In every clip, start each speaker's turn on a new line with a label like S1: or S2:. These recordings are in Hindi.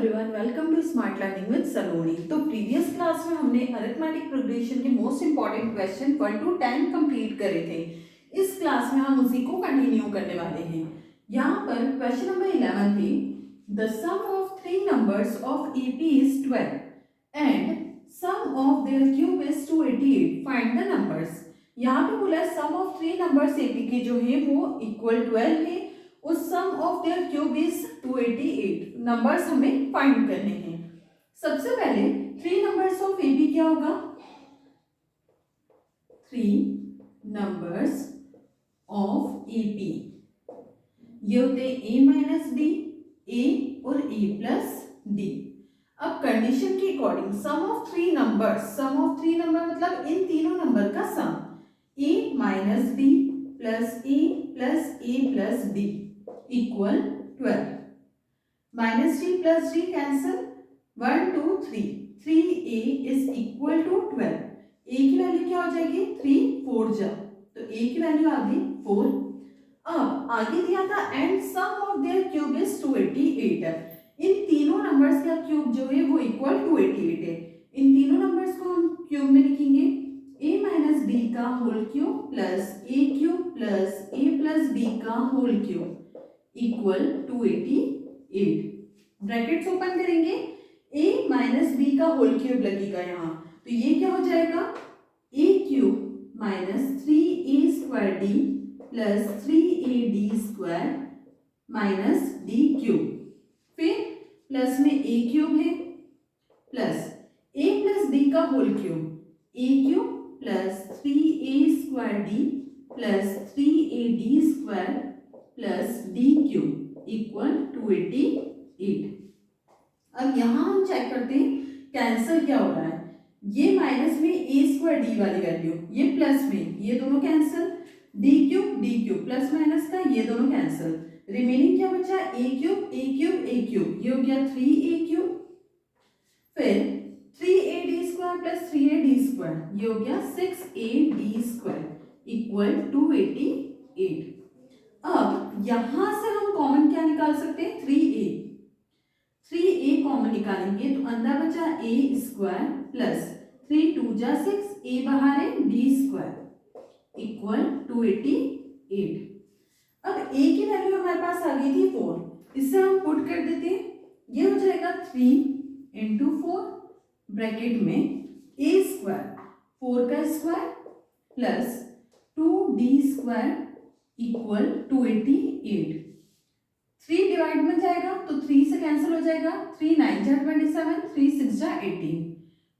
S1: Everyone, welcome to smart learning with Saloni. तो प्रीवियस क्लास में हमने अरिथमेटिक प्रोग्रेशन के most important question 1 to 10 complete करे थे। इस क्लास में हम उसी को कंटिन्यू करने वाले हैं। यहाँ पर क्वेश्चन नंबर 11 थे, the sum of three numbers of EP is 12 and sum of their cube is 288, find the numbers. यहाँ पे बोला sum of three numbers EP के जो है वो इक्वल 12 है, उस sum of their cube is 288। Numbers हमें फाइंड करने हैं। सबसे पहले थ्री नंबर्स ऑफ AB क्या होगा? थ्री नंबर्स ऑफ EP ये होते A माइनस D, A और A प्लस D। अब कंडीशन के according sum of three number मतलब इन तीनों नंबर का sum A minus D plus A plus D equal 12। Minus D plus D cancel, 1 2 3, 3A is equal to 12। A की वैल्यू क्या हो जाएगी? 3 4 जा, तो A की वैल्यू आ गई 4। अब आगे दिया था and sum of their cube is 288। इन तीनों नंबर्स का क्यूब जो है वो इक्वल 288 है। इन तीनों नंबर्स को हम क्यूब में लिखेंगे A माइनस D का whole cube plus A cube plus A plus B का whole cube equal 288। Brackets open करेंगे, A माइनस B का होल क्यूब लगेगा यहाँ, तो ये क्या हो जाएगा? A cube minus 3A square D plus 3AD square minus D cube. फिर प्लस में A क्यूब है प्लस A प्लस D का whole cube, A cube plus 3A square D plus 3AD square plus D cube equal 288। अब यहाँ हम चेक करते हैं कैंसिल क्या हो रहा है। ये माइनस में A स्क्वायर D वाली वैल्यू, ये प्लस में, ये दोनों cancel, D cube plus minus का ये दोनों कैंसिल, रिमेनिंग क्या बचा? A क्यूब, ये हो गया 3A क्यूब, फिर 3AD square plus 3AD square ये हो गया 6AD स्क्वायर इक्वल 288। अब यहां से हम कॉमन क्या निकाल सकते हैं? 3A कॉमन निकालेंगे तो अंदर बचा A स्क्वायर प्लस 3 2 जा 6, A बाहर है D स्क्वायर इक्वल 288। अब A की वैल्यू हमारे पास आ गई थी 4, इससे हम पुट कर देते हैं, ये हो जाएगा 3 इंटू 4 ब्रैकेट में A स्क्वायर 4 का square plus 2D square equal 288। 3 divide में जाएगा तो 3 से कैंसिल हो जाएगा, 3 9 जा 27, 3 6 जा 18।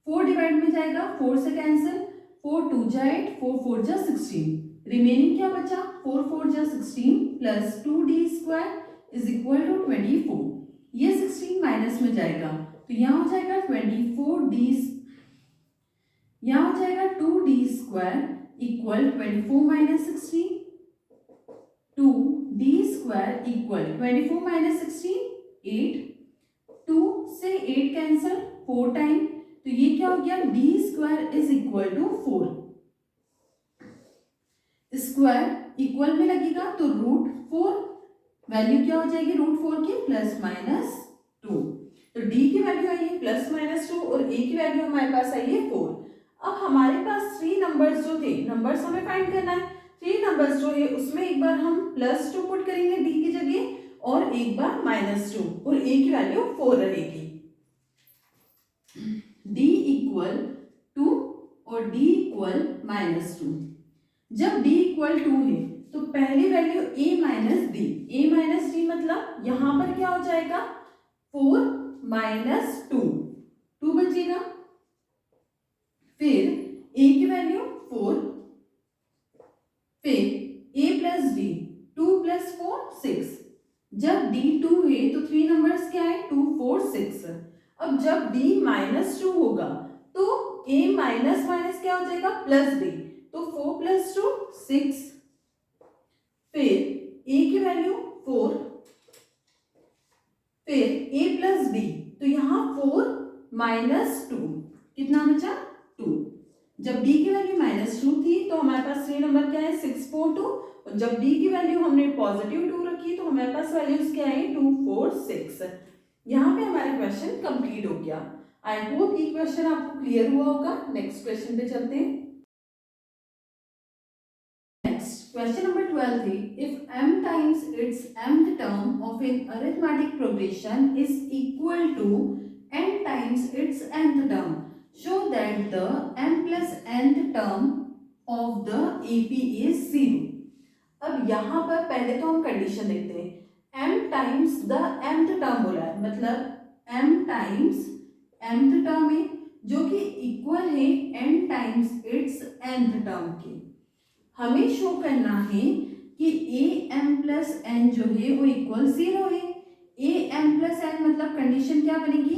S1: 4 डिवाइड में जाएगा, 4 से कैंसिल, 4 2 जा 8, 4 4 जा 16। रिमेनिंग क्या बचा? 4 4 जा 16 plus 2D square is equal to 24। ये 16 माइनस में जाएगा तो यहाँ हो जाएगा 24D, यहाँ हो जाएगा 2D square equal 24 minus 16, 2D square equal 24 minus 16 8, 2 से 8 कैंसिल, 4 टाइम, तो ये क्या हो गया? D square is equal to 4। Square equal में लगेगा तो रूट 4, वैल्यू क्या हो जाएगी रूट 4 की? Plus minus 2। तो D की वैल्यू आई है प्लस माइनस 2 और A की वैल्यू हमारे पास आई है 4। अब हमारे पास थ्री नंबर्स जो थे, नंबर्स हमें फाइंड करना है, थ्री नंबर्स जो है उसमें एक बार हम प्लस 2 पुट करेंगे D की जगह और एक बार माइनस 2 और A की वैल्यू 4 रहेगी। D इक्वल 2 और D इक्वल माइनस 2। जब D इक्वल 2 है तो पहली वैल्यू A माइनस D मतलब यहां पर क्या हो जाएगा? 4 माइनस 2 बचेगा, फिर A की वैल्यू 4, फिर A प्लस D 2 प्लस 4 6। जब D 2 है तो थ्री नंबर्स क्या है? 2 4 6। अब जब D माइनस 2 होगा तो A माइनस माइनस क्या हो जाएगा? प्लस D, तो 4 प्लस 2 6, फिर A की वैल्यू 4, फिर A प्लस D, तो यहाँ 4 माइनस 2 कितना बचा? 2। जब D की वैल्यू माइनस 2 थी तो हमारे पास थ्री नंबर क्या है? 6 4 2, और जब D की वैल्यू हमने पॉजिटिव 2 रखी तो हमारे पास वैल्यूज क्या है? 2 4 6। यहाँ पे हमारा क्वेश्चन कंप्लीट हो गया। आई होप ये क्वेश्चन आपको क्लियर हुआ होगा। नेक्स्ट क्वेश्चन पे चलते हैं। Question number 12 है, if m times its mth term of an arithmetic progression is equal to n times its nth term, show that the m plus nth term of the AP is 0. अब यहाँ पर पहले तो हम कंडीशन देखते हैं। m times the mth term बोला है, मतलब m टाइम्स mth टर्म है जो कि इक्वल है n times its nth term के। हमें शो करना है कि ए एम प्लस एन जो है वो इक्वल 0 है। ए एम प्लस एन मतलब कंडीशन क्या बनेगी,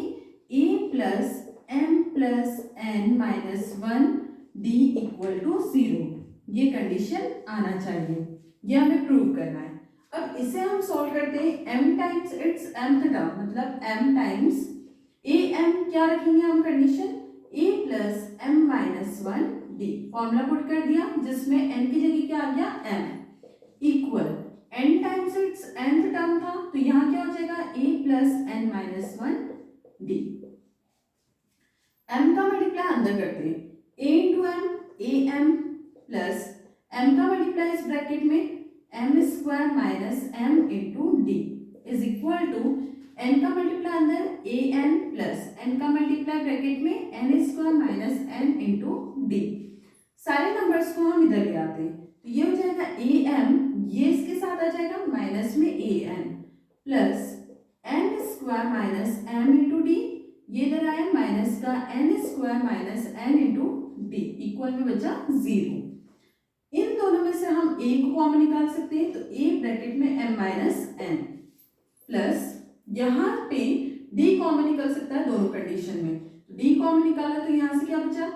S1: a plus m plus N minus 1 D equal to 0। ये कंडीशन आना चाहिए, ये हमें प्रूव करना है। अब इसे हम सॉल्व करते हैं। m times its mth term मतलब m टाइम्स ए एम क्या रखेंगे हम condition, a plus M minus 1 D. Formula put कर दिया जिसमें n की जगह क्या आ गया m equal n times its nth term था तो यहाँ क्या हो जाएगा a plus N minus 1 D. m का मल्टीप्लाई अंदर करते हैं, a into M A M plus m का मल्टीप्लाई इस ब्रैकेट में m square minus m into D is equal to n का मल्टीप्लाई अंदर a n प्लस n का मल्टीप्लाई ब्रैकेट में n square minus n into D. सारे नंबर्स को हम इधर ले आते हैं तो ये हो जाएगा ए एम, ये इसके साथ आ जाएगा माइनस में a n plus n square minus m into d, ये इधर आया माइनस का n square minus n into D equal में बचा 0। इन दोनों में से हम ए को कॉमन निकाल सकते हैं तो ए ब्रैकेट में एम माइनस एन प्लस यहाँ पे डी कॉमन निकल सकता है दोनों कंडीशन में, डी कॉमन निकाला तो यहाँ से क्या बचा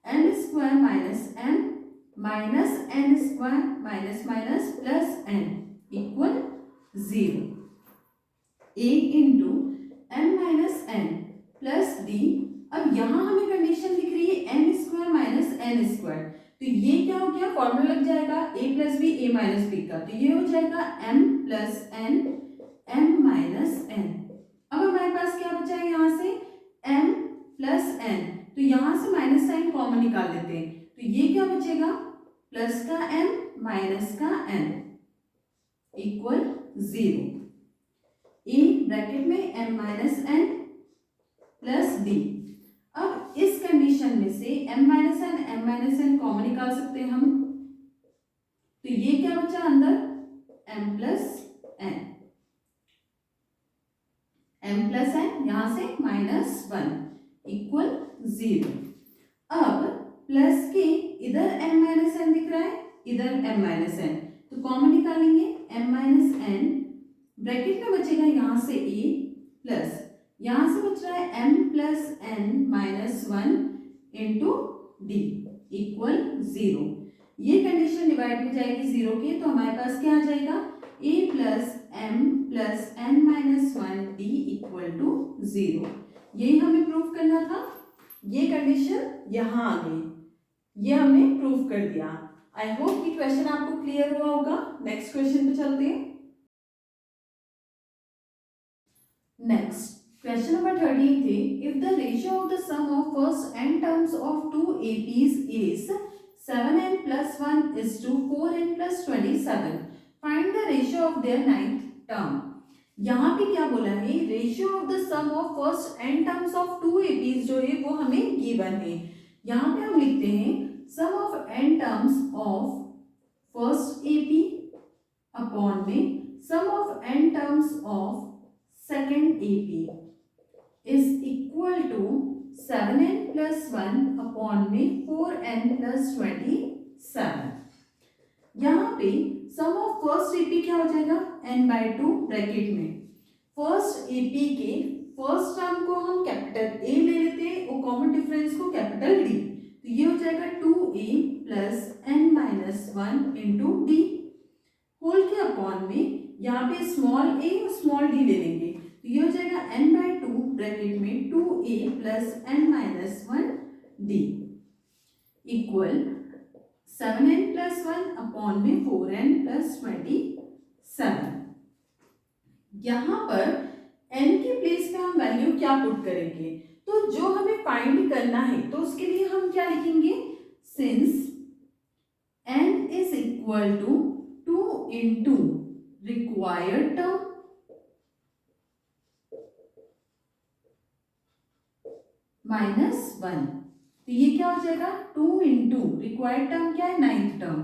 S1: n square minus n minus n square minus minus plus n equal 0। A into n minus n plus d. अब यहाँ हमें कंडीशन दिख रही है n square minus n square तो ये क्या हो गया, फॉर्मूला लग जाएगा a plus b a minus b का, तो ये हो जाएगा m plus n m minus n. अब हमारे पास क्या बचा है यहाँ से एम प्लस एन, तो यहां से माइनस साइन कॉमन निकाल लेते हैं तो ये क्या बचेगा प्लस का m माइनस का n इक्वल 0। ए ब्रैकेट में m minus n plus d. अब इस कंडीशन में से m माइनस n कॉमन निकाल सकते हैं हम, तो ये क्या बचा अंदर m प्लस n यहां से माइनस 1 इक्वल 0। अब प्लस के इधर m माइनस एन दिख रहा है, इधर m माइनस एन, तो कॉमन निकालेंगे m माइनस एन, ब्रैकेट में बचेगा यहाँ से a प्लस यहाँ से बच रहा है m plus N minus 1 into D equal 0। ये कंडीशन डिवाइड में जाएगी 0 के तो हमारे पास क्या आ जाएगा a plus m plus N minus 1 D equal to 0। यही हमें प्रूफ करना था। ये कंडीशन यहाँ आ गई, ये हमने प्रूफ कर दिया। आई होप कि क्वेश्चन आपको क्लियर हुआ होगा। नेक्स्ट क्वेश्चन पे चलते हैं। नेक्स्ट क्वेश्चन नंबर 13 थे, if the ratio of the sum of first n terms of two APs is 7n plus 1 is to 4n plus 27, find the ratio of their ninth term. यहाँ पे क्या बोला है, ratio of the sum of first n terms of two APs जो है वो हमें गिवन है। यहाँ पे हम लिखते हैं sum of n terms of first AP upon में sum of n terms of second AP is equal to 7n plus 1 upon में 4n plus 27। यहाँ पे सम ऑफ फर्स्ट एपी क्या हो जाएगा n/2 ब्रैकेट में फर्स्ट एपी के फर्स्ट टर्म को हम कैपिटल ए ले लेते हैं और कॉमन डिफरेंस को कैपिटल डी, तो ये हो जाएगा 2a plus n minus 1 into D whole के अपॉन में यहाँ पे स्मॉल a और स्मॉल d ले लेंगे तो ये हो जाएगा n/2 ब्रैकेट में 2a plus n minus 1 d equal 7n plus 1 upon में 4n प्लस 27। यहाँ पर n की प्लेस में हम वैल्यू क्या पुट करेंगे, तो जो हमें फाइंड करना है तो उसके लिए हम क्या लिखेंगे, since n is equal to 2 into required term -1, तो ये क्या हो जाएगा 2 इंटू रिक्वायर्ड टर्म क्या है, 9th टर्म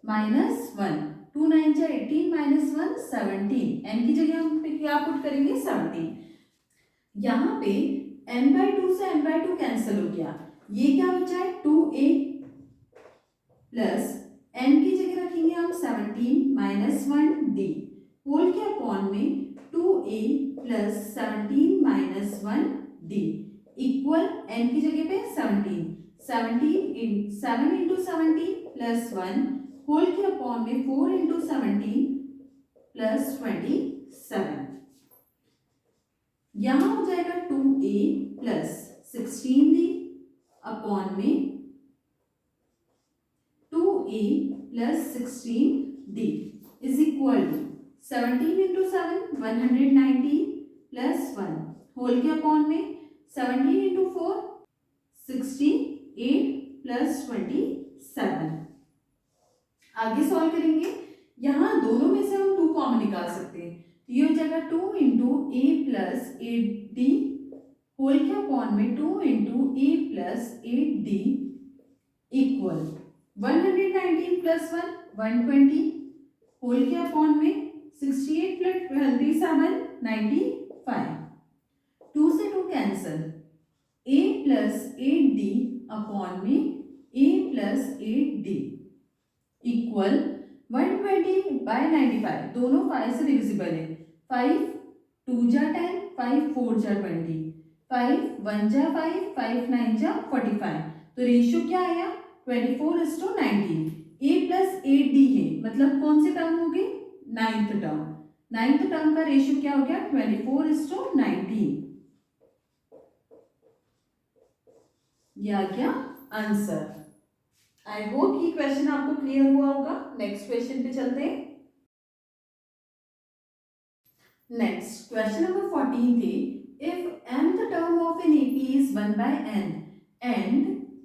S1: -1, 2 9 जा 18 -1 17, n की जगह हम पे क्या पुट करेंगे 17। यहाँ पे n/2 से n/2 कैंसिल हो गया, ये क्या बचा है 2a प्लस n की जगह रखेंगे हम 17 -1d होल के अपॉन में 2a plus 17 -1d equal n की जगह पे 17 7 इंटू 17 प्लस 1 होल के अपॉन में 4 इंटू 17 प्लस 27, यहां हो जाएगा 2a प्लस 16d अपॉन में 2a plus 16d is equal to 17 into 7 119 plus 1 whole के अपॉन में 17 इंटू 4 68 प्लस 27। आगे सॉल्व करेंगे, यहाँ दोनों में से हम 2 कॉमन निकाल सकते हैं, तो ये हो जाएगा 2 into a plus 8d whole के अपॉन में 2 into a plus 8d equal 119 plus 1 120 whole के अपॉन में 68 प्लस 27 95, 2 से 2 cancel, a plus 8d upon में a प्लस 8d इक्वल 120/95, दोनों 5 से डिविजिबल है, 5 2 जा 10 5 4 जा 20 5 1 जा 5 5 9 जा 45, तो रेशियो क्या आया 24:19, a प्लस 8d है मतलब कौन सी टर्म हो गई 9th टर्म का रेशियो क्या हो गया 24:19, ये आ गया आंसर। आई होप ये क्वेश्चन आपको क्लियर हुआ होगा। नेक्स्ट क्वेश्चन पे चलते हैं। नेक्स्ट क्वेश्चन नंबर 14 थे, if nth term of an AP is 1/n and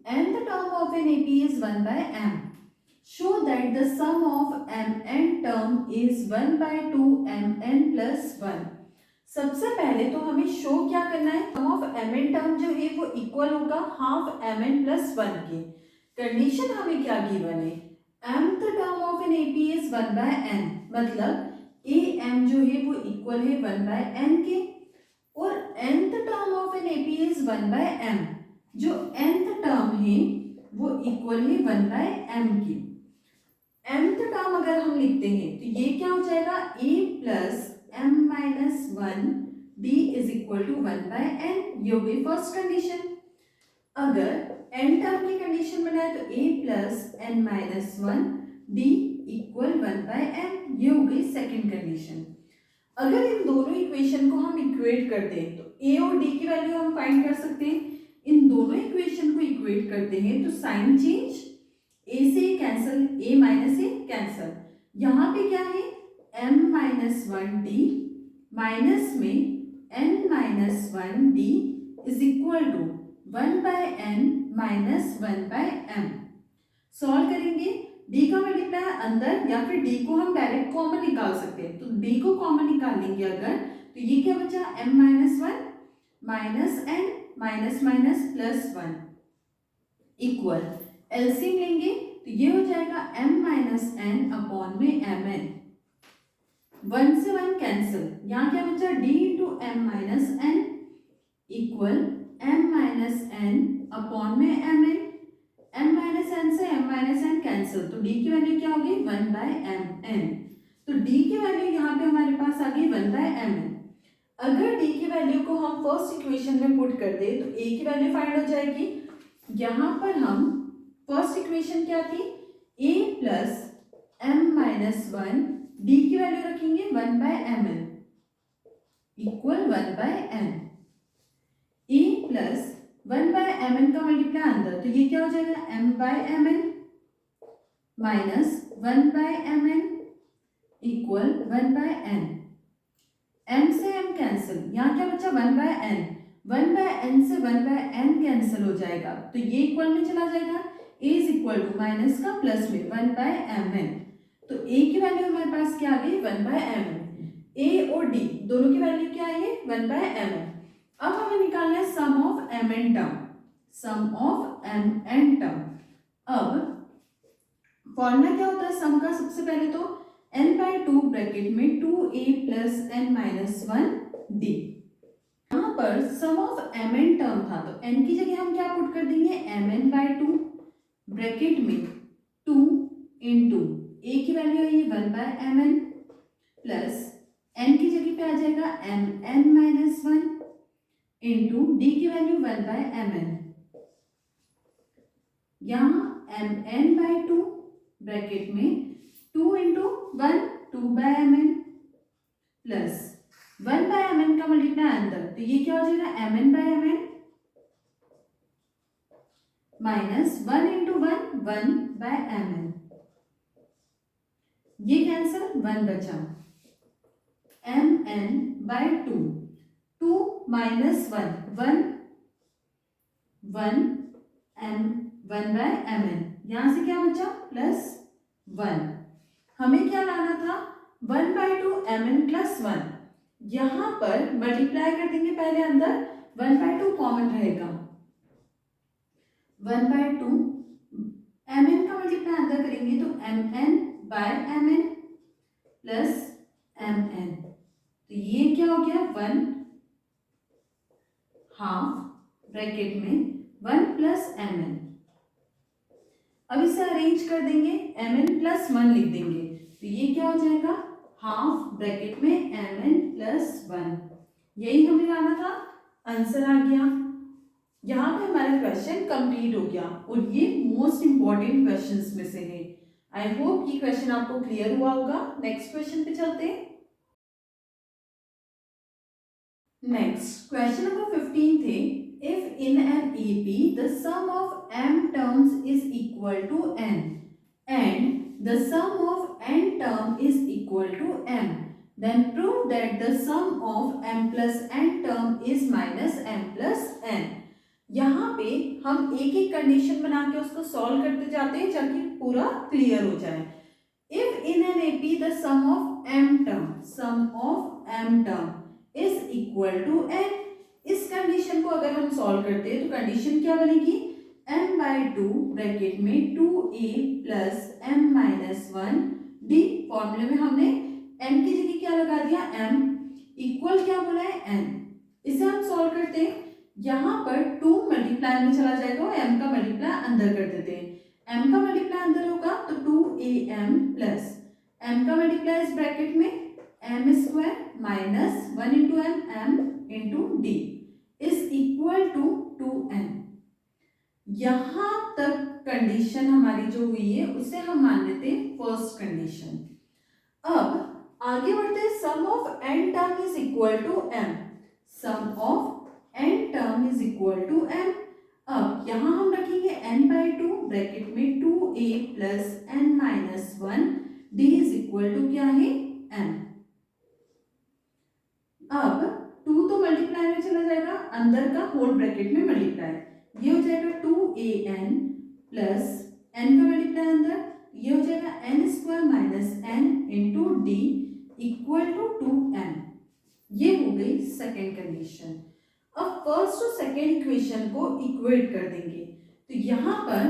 S1: nth term of an AP is 1/m, show that the sum of mn term is 1/2 mn plus 1। सबसे पहले तो हमें शो क्या करना है, सम ऑफ mn टर्म जो है वो इक्वल होगा हाफ mn प्लस 1 के। कंडीशन हमें क्या गिवन है, mth term of an AP is 1/n, मतलब am जो है वो इक्वल है 1/n के, और nth term of an AP is 1/m, जो nth टर्म है वो इक्वल है 1/m की। mth टर्म अगर हम लिखते हैं तो ये क्या हो जाएगा a plus m minus 1 d is equal to 1/n, ये हो गई फर्स्ट कंडीशन। अगर n टर्म की कंडीशन बनाए तो a plus n minus 1 d equal 1/m, ये हो गई सेकेंड कंडीशन। अगर इन दोनों इक्वेशन को हम इक्वेट करते हैं तो a और d की वैल्यू हम फाइंड कर सकते हैं। इन दोनों इक्वेशन को इक्वेट करते हैं तो साइन चेंज, a से cancel, a minus a cancel, यहाँ पे क्या है m माइनस 1d माइनस में n minus 1d is equal to 1/n minus 1/m। Solve करेंगे, d का मल्टीप्लाई अंदर या फिर d को हम डायरेक्ट कॉमन निकाल सकते हैं, तो d को कॉमन निकाल लेंगे अगर, तो ये क्या बचा m minus 1 minus n minus minus plus 1 equal LCM लेंगे तो ये हो जाएगा m माइनस n अपॉन में mn, 1 से 1 कैंसिल, यहाँ क्या बचा d into m minus n equal m minus n upon में mn, m माइनस n से m माइनस n कैंसिल, तो d की वैल्यू क्या होगी 1/mn, तो d की वैल्यू यहाँ पे हमारे पास आ गई 1/mn। अगर d की वैल्यू को हम फर्स्ट इक्वेशन में पुट कर दे तो a की वैल्यू फाइंड हो जाएगी। यहाँ पर हम फर्स्ट इक्वेशन क्या थी a plus m minus 1 d की वैल्यू रखेंगे 1/mn equal 1/n, a plus 1/mn का मल्टीप्लाई अंदर, तो ये क्या हो जाएगा m/mn minus 1/mn equal 1/n, m से m कैंसिल, यहाँ क्या बचा 1/n, 1/n से 1/n कैंसिल हो जाएगा तो ये इक्वल में चला जाएगा, a is equal to minus का प्लस में 1/mn, तो a की वैल्यू हमारे पास क्या आ गई 1/mn, a और d दोनों की वैल्यू क्या है 1/mn। अब हमें निकालना है sum of mn term, sum of mn term. अब फॉर्मूला क्या होता है सम का, सबसे पहले तो n/2 ब्रैकेट में 2a plus n minus 1d। यहाँ पर सम ऑफ mn टर्म था तो n की जगह हम क्या पुट कर देंगे mn/2 ब्रैकेट में 2 इंटू a की वैल्यू है 1/mn प्लस n की जगह पे आ जाएगा mn माइनस 1 इंटू d की वैल्यू 1/mn। यहाँ mn/2 ब्रैकेट में 2 इंटू 1 2/mn प्लस 1/mn का मल्टीप्लाई अंदर तो ये क्या हो जाएगा mn/mn माइनस 1 इंटू 1 1/mn, ये कैंसिल 1 बचा, mn/2 2 माइनस 1 1 1 1/mn, यहां से क्या बचा प्लस 1। हमें क्या लाना था 1/2 mn प्लस 1, यहां पर मल्टीप्लाई कर देंगे पहले अंदर 1/2 कॉमन रहेगा, 1/2 mn का मल्टीप्लाई अंदर करेंगे तो mn/mn प्लस mn, तो ये क्या हो गया 1 हाफ ब्रैकेट में 1 प्लस mn। अब इसे अरेंज कर देंगे mn प्लस 1 लिख देंगे तो ये क्या हो जाएगा हाफ ब्रैकेट में mn प्लस 1, यही हमें लाना था, आंसर आ गया। यहाँ पे हमारा क्वेश्चन कंप्लीट हो गया और ये मोस्ट इंपॉर्टेंट क्वेश्चंस में से है। आई होप ये क्वेश्चन आपको क्लियर हुआ होगा। नेक्स्ट क्वेश्चन पे चलते हैं। नेक्स्ट क्वेश्चन नंबर 15 थे, if in an AP the sum of m terms is equal to n and the sum of n term is equal to m, then prove that the sum of m plus n term is minus m plus n। यहाँ पे हम एक एक कंडीशन बना के उसको सॉल्व करते जाते हैं ताकि पूरा क्लियर हो जाए। If in an AP the sum of m term is equal to n, इस कंडीशन को अगर हम सॉल्व करते हैं तो कंडीशन क्या बनेगी m/2 ब्रैकेट में 2a plus m minus 1d। फॉर्मूले में हमने m की जगह क्या लगा दिया m, इक्वल क्या बोला है n, इसे हम सॉल्व करते हैं। यहाँ पर 2 मल्टीप्लाई में चला जाएगा और m का मल्टीप्लाई अंदर कर देते हैं, m का मल्टीप्लाई अंदर होगा तो 2am प्लस m का मल्टीप्लाई इस ब्रैकेट में m square minus 1 into m into d is equal to 2n। यहां तक कंडीशन हमारी जो हुई है उसे हम मान लेते हैं फर्स्ट कंडीशन। अब आगे बढ़ते हैं, sum of n term is equal to m, sum of n term is equal to m। अब यहां हम रखेंगे n/2 ब्रैकेट में 2a plus n minus 1 d is equal to क्या है m। अब 2 तो मल्टीप्लाई में चला जाएगा, अंदर का होल ब्रैकेट में मल्टीप्लाई, ये हो जाएगा 2an प्लस n का मल्टीप्लाई अंदर, ये हो जाएगा n square minus n into d equal to 2m। ये हो गई सेकेंड कंडीशन। अब फर्स्ट और सेकेंड इक्वेशन को इक्वेट कर देंगे तो यहां पर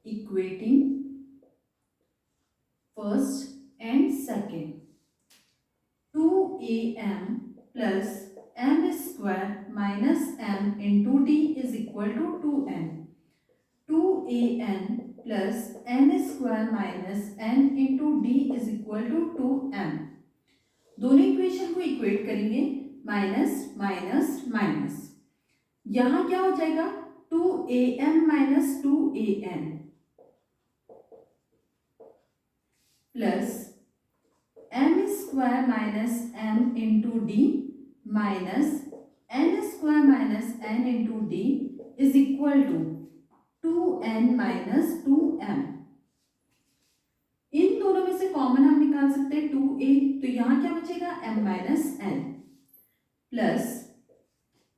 S1: equating first and second, 2am plus m square minus m into d is equal to 2n, 2an plus n square minus n into d is equal to 2m। दोनों इक्वेशन को इक्वेट करेंगे, माइनस माइनस माइनस, यहां क्या हो जाएगा 2am minus 2an plus m square minus m into D minus n square minus n into D is equal to 2n minus 2m। इन दोनों में से कॉमन हम निकाल सकते हैं 2a, तो यहाँ क्या बचेगा m माइनस एन, प्लस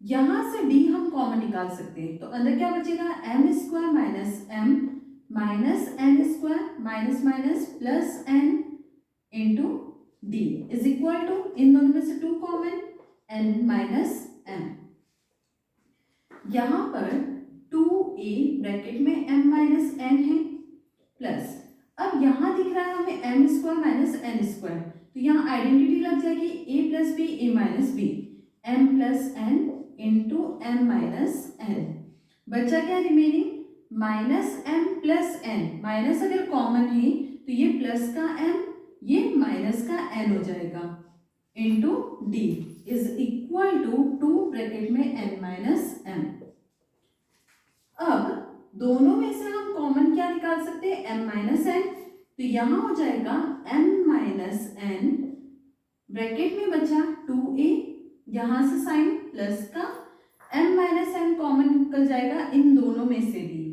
S1: यहाँ से d हम कॉमन निकाल सकते हैं, तो अंदर क्या बचेगा m square minus m minus n square minus minus plus n into D is equal to, इन दोनों में से 2 कॉमन, n माइनस m। यहाँ पर 2a ब्रैकेट में m माइनस n है, प्लस अब यहाँ दिख रहा है हमें m square minus n square, तो यहाँ आइडेंटिटी लग जाएगी a plus B a minus B, m plus n into m minus n। बचा क्या remaining minus m plus n, minus अगर कॉमन है तो ये प्लस का m ये माइनस का n हो जाएगा, into d is equal to 2 bracket में n माइनस m। अब दोनों में से हम कॉमन क्या निकाल सकते हैं m माइनस n, तो यहाँ हो जाएगा m माइनस n ब्रैकेट में बचा 2a, यहाँ से साइन प्लस का m माइनस n कॉमन निकल जाएगा इन दोनों में से भी,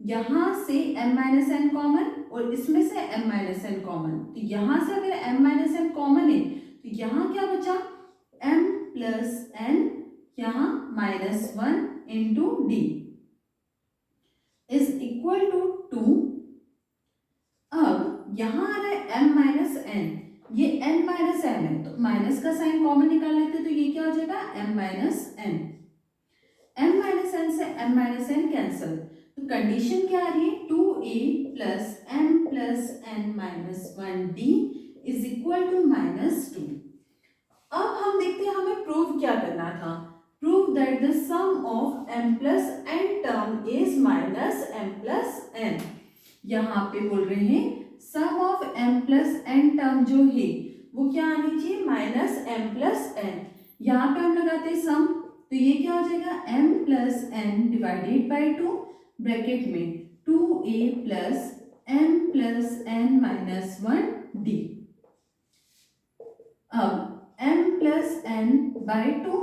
S1: यहाँ से m माइनस n कॉमन और इसमें से m माइनस n कॉमन, तो यहाँ से अगर m माइनस n कॉमन है तो यहाँ क्या बचा m प्लस n, यहाँ minus 1 into D is equal to 2। अब यहाँ आ रहा है m माइनस n, ये n माइनस m है तो माइनस का साइन कॉमन निकाल लेते हैं, तो ये क्या हो जाएगा m minus n, m minus n से m माइनस n कैंसल, तो कंडीशन क्या आ रही है 2a plus m plus n minus 1d is equal to minus 2। अब हम देखते हैं हमें प्रूव क्या करना था, prove that the sum of m plus n term is minus m plus n। यहाँ पे बोल रहे हैं sum of m plus n term जो है वो क्या आनी चाहिए माइनस m प्लस n। यहाँ पे हम लगाते हैं सम, तो ये क्या हो जाएगा m plus n divided by 2 bracket में 2a plus m plus n minus 1d। अब m प्लस n बाई 2,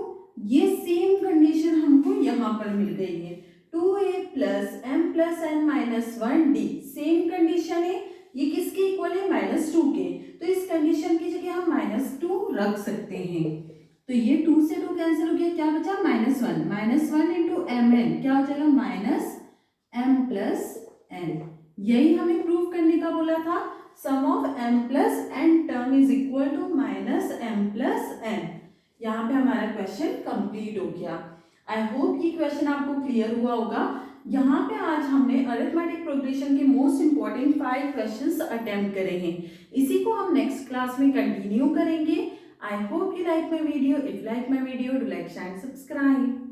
S1: ये सेम कंडीशन हमको यहाँ पर मिल गई है, 2a plus m plus n minus 1d same condition है, ये किसके इक्वल है माइनस 2 के, तो इस कंडीशन की जगह हम माइनस 2 रख सकते हैं, तो ये 2 से 2 कैंसिल हो गया, क्या बचा minus 1, minus 1 into M N क्या हो जाएगा माइनस m प्लस n। यही हमें प्रूव करने का बोला था, sum of m plus n term is equal to minus m plus n। यहाँ पे हमारा क्वेश्चन कंप्लीट हो गया। आई होप ये क्वेश्चन आपको क्लियर हुआ होगा। यहाँ पे आज हमने अरिथमेटिक प्रोग्रेशन के मोस्ट इंपॉर्टेंट 5 क्वेश्चंस अटेम्प्ट करे हैं, इसी को हम नेक्स्ट क्लास में कंटिन्यू करेंगे। I hope you like my video. If like my video do like share and subscribe.